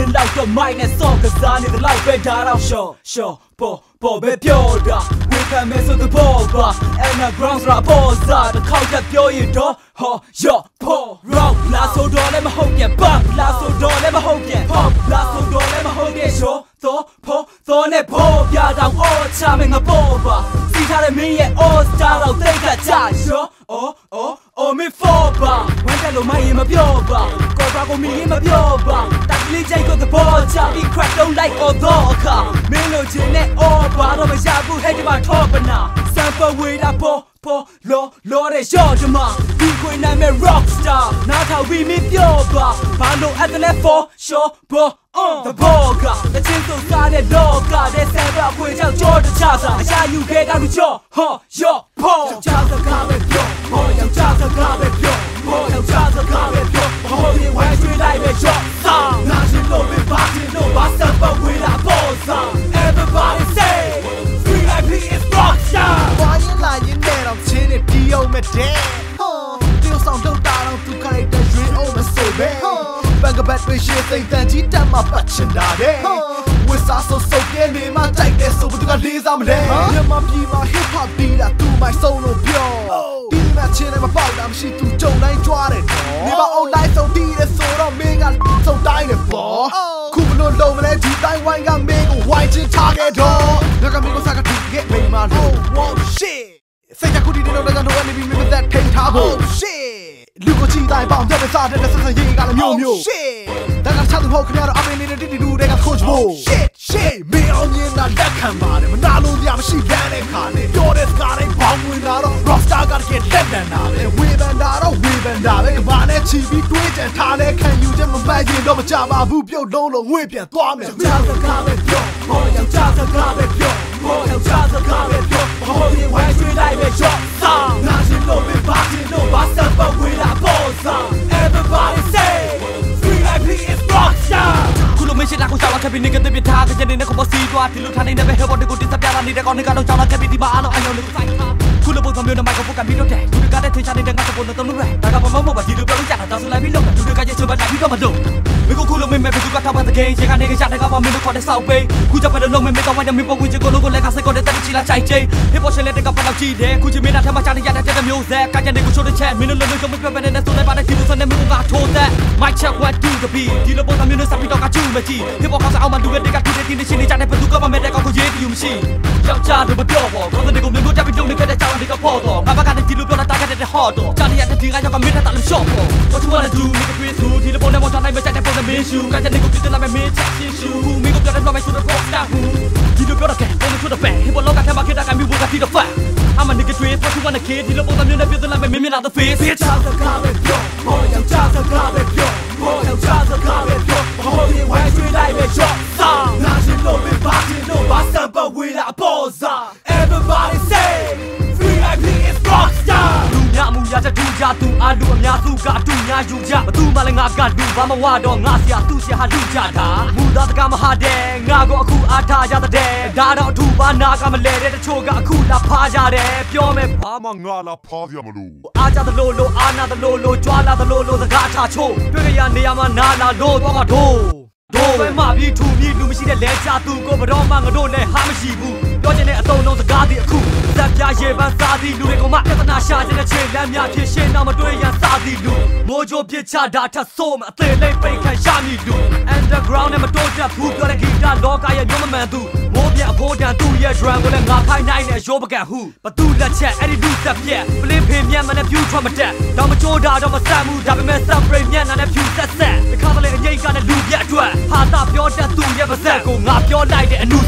Little out the mind and song cause I need the life better out Sure be pure We can mess with the ball And the grounds are balls The couch up your door Yo Rock blast so don't let me hold it Bump blast so don't let me hold it Pop blast so don't let me hold it Sure Thor ne po Bia down all time in a boba See how they mean it all start out They got die Sure me for ba When that lo my in my bioba Go back on me in my bioba That lee jay got the ball Be cracked don't like all the Milo jin it all ba Don't be shabu head to my top now Sample with a po Lord is your demand Be queen I'm a rock star Not how we meet bioba Bando at the left for sure The boga The chin so started loga They stand up with your Jordan Chaza I shall you get out of your Yo po Chaza come with yo Young Chaza come with yo Young Chaza come with yo Holding when you like with your song Now she know me party no basta but with a bossa Everybody say Free IP is rockstar Why you lying there I'm chin it Dio me dead Dio sound don't die on to correct the dream over so bad Bang a bad wish you think that you done my butchin daddy With us so get me my take this so but you got these I'm there Yeah my people hip hop beat I do my solo pure Be my chin and my ball I'm shit to don't I draw it Never own life so be it so don't make a so die the ball Cool low and deep die wine got me white target door Look at me go saga to get me my low shit Say that could you know that I know any me with that paint table shit လူကိုချီတိုင်းပေါင်းတဲ့စားတဲ့ဆက်ဆံရေးကလည်းမျိုးမျိုး shit ဒါကချမ်းသူဟုတ်ခင်ဗျားတို့အပင်နေတဲ့တိတိလူတွေက coach ဖို့ shit မင်းအောင်မြင်တာလက်ခံပါတယ်မနာလို့ရမရှိလမ်းတဲ့ခါနဲ့ပြောတဲ့စကားတိုင်းဘောင်းဝင်လာတော့ rockstar ကတကယ်လက်နံတာပဲဝေဖန်တာတော့ဝေဖန်တာပဲကဘာနဲ့ချီပြီးတွေးကြံထားတဲ့ခံယူချက်မမှန်ရင်တော့မကြပါဘူးပြုတ်လုံးလုံးငွေပြန်သွားမယ်ကြာစကားပဲပြောဟောယောက်ျားစကားပဲပြောဟောယောက်ျားစကားပဲပြောဟောဒီဝိုင်းကျွေးလိုက်ပဲချော့ဆောင်နာချင်လို့ပဲပါချင်လို့ပါစပ်ပတ်ဝေးလာEverybody say Free IP is rockstar ခုလိုမရှိတာကိုကြောက်လာခဲ့ပြီးနေကတဲ့ပြထားကြတဲ့နေကိုမစီးသွားဒီလိုထားနေတဲ့ဘယ်ဟော်တွေကိုတင်ဆက်ပြလာနေတဲ့ကောင်းနေကတော့ကြောက်လာခဲ့ပြီးဒီမှာအားလုံးအယုံတွေကိုဆိုင်ထားခုလိုပုံစံမျိုးနဲ့မိုက်ခရိုဖုန်းကပြီးတော့တဲ့သူတွေကတဲ့ထင်ရှားနေတဲ့ငါစပေါ်နဲ့တုံးလို့ရဒါကဘာမှမဟုတ်ပါဒီလိုပြောလို့ကြတာတောင်းဆိုလိုက်ပြီးလောက်တာသူတွေကရဲ့ချွတ်ပတ်တာပြီးတော့မလို့မင်းကိုခုလိုမင်းမဲ့ဘယ်သူကထောက်ပါတဲ့ဂိမ်းရေကနေကရှာတဲ့ကဘာမင်းတို့ခေါ်တဲ့စောက်ပိတ်ခုချက်ပဲလုံးမင်းတော့ဝိုင်းတဲ့မင်းပုံဝင်ချကိုလိုကိုလက်ကစိတ်ကိုတဲ့တက်ချီလာချိုက်ချိဟစ်ပေါ်ရှယ်လက်တဲ့ကပတ်တော့ကြည့်တယ်ခုချင်းမင်းသားထမချတဲ့ရတဲ့မျိုးဆက်ကကြတဲ့ကိုချိုးတဲ့ချက်မင်းတို့လုံးလုံးမပြတ်ပဲနဲ့ဆိုနေပါတဲ့ဒီလိုစနေမင်းကထိုးတဲ့ Mic check what do the beat ဒီလိုပုံစံမျိုးနဲ့စပြီးတော့ကချူမကြည့်ဟစ်ပေါ်ကောင်စားအောင်မတူတဲ့ကထူတဲ့တင်းရှင်းနေကြတဲ့ဘယ်သူကမှမဲ့တဲ့ကောင်ကိုရေးပြီးမရှိယောက်ျားတို့မပြောပေါ့ကောင်းတဲ့ကိုမျိုးတက်ပြီးလုံးနေခဲ့တဲ့ကြောင်တွေကဖော်တော့ငါဘက်ကလည်းဒီလိုပြောတာတာခဲ့တဲ့ဟော့တော့ဂျာနီရတဲ့ဒီကရောက်မင်းတက်လို့ရှော့ပေါ့ What you wanna do မိကပြေးသူဒီလိုပုံနဲ့မော်တာနိုင်မချက်တဲ့ပုံနဲ့မင်းရှူကကြတဲ့ကိုပြစ်လာမဲ့မင်းချက်ချင်းရှူမိကပြောတဲ့တော့မဲ့ဆိုတော့ rockstar ဒီလိုပြောတော့ကဲပုံနဲ့ဆိုတော့ပဲဟစ်ပေါ်လောကထဲမှာခဲ့တာကမျိုးကတိတော့ fact I'm a nigga dream what you wanna kid ဒီလိုပုံစံမျိုးနဲ့ပြစ်လာမဲ့မင်းလာတဲ့ face bitch ချာစကားပဲပြောဟောယောက်ျားစကားပဲပြောဟောယောက်ျားစကားပဲပြောဟောဒီဝိုင်းကျွေးလိုက်ပဲချော့ဆောင်နာချင်လို့ပဲပါချင်လို့ပါစံပတ်ဝေးလာအပေါ်စား Everybody say Free IP is rockstar လူများအမှုရတဲ့ဒူကြသူအားလူအများစုကအတူများယူကြဘသူမှလည်းငါကလူဘာမဝတော့ငါဆရာသူ့ဆရာဟာလူကြတာမူသားတကမဟာတဲ့ငါကိုအခုအားထားရတဲ့ဒါတော့အထူပါနာကမလဲတဲ့တချို့ကအခုလာဖားကြတယ်ပြောမယ်ဘာမှငါလာဖားရမလို့အားကြသလိုလိုအားနာသလိုလိုကြွားလာသလိုလိုစကားချချို့တွေ့ကြရနေရမှာနာလာလို့တော့ကတို့ပဲမှပြီးထူပြီးလူမရှိတဲ့လဲချသူကိုဘတော်မှငါတို့လည်းဟာမရှိဘူးပြောချင်တဲ့အတုံးလုံးစကားတွေအခုဇက်ပြရေပန်းစားသည်လူတွေကမှပြဿနာရှာတဲ့ခြေလမ်းများဖြစ်ရှင်းတော့မတွေ့ရစားသည်လူမိုးကြိုပြစ်ချတာထဆိုးမအသေးလေးပိတ်ခန့်ရှာမိလူ Underground နဲ့မတိုးတက်ဘူးပြောတဲ့ဂီတလောကရဲ့ညမမှန်သူမိုးပြအဖိုးတန်သူ့ရဲ့ drum ကိုလည်းငါခိုင်းနိုင်တဲ့ရိုးပကံဟုဘသူလက်ချက်အဲ့ဒီလူသက်ပြက်ပလင်းဖေမြတ်မနဲ့ဖြူထွက်မတက်တော့မချိုးတာတော့မဆက်ဘူးဒါပေမဲ့ separate မျက်နှာနဲ့ဖြူဆက်ဆက်ဒီခါတလေအငိတ်ကနဲ့လူပြက်အတွက်ဟာတာပြောတတ်သူရဲ့ပါဇက်ကိုငါပြောလိုက်တဲ့အနု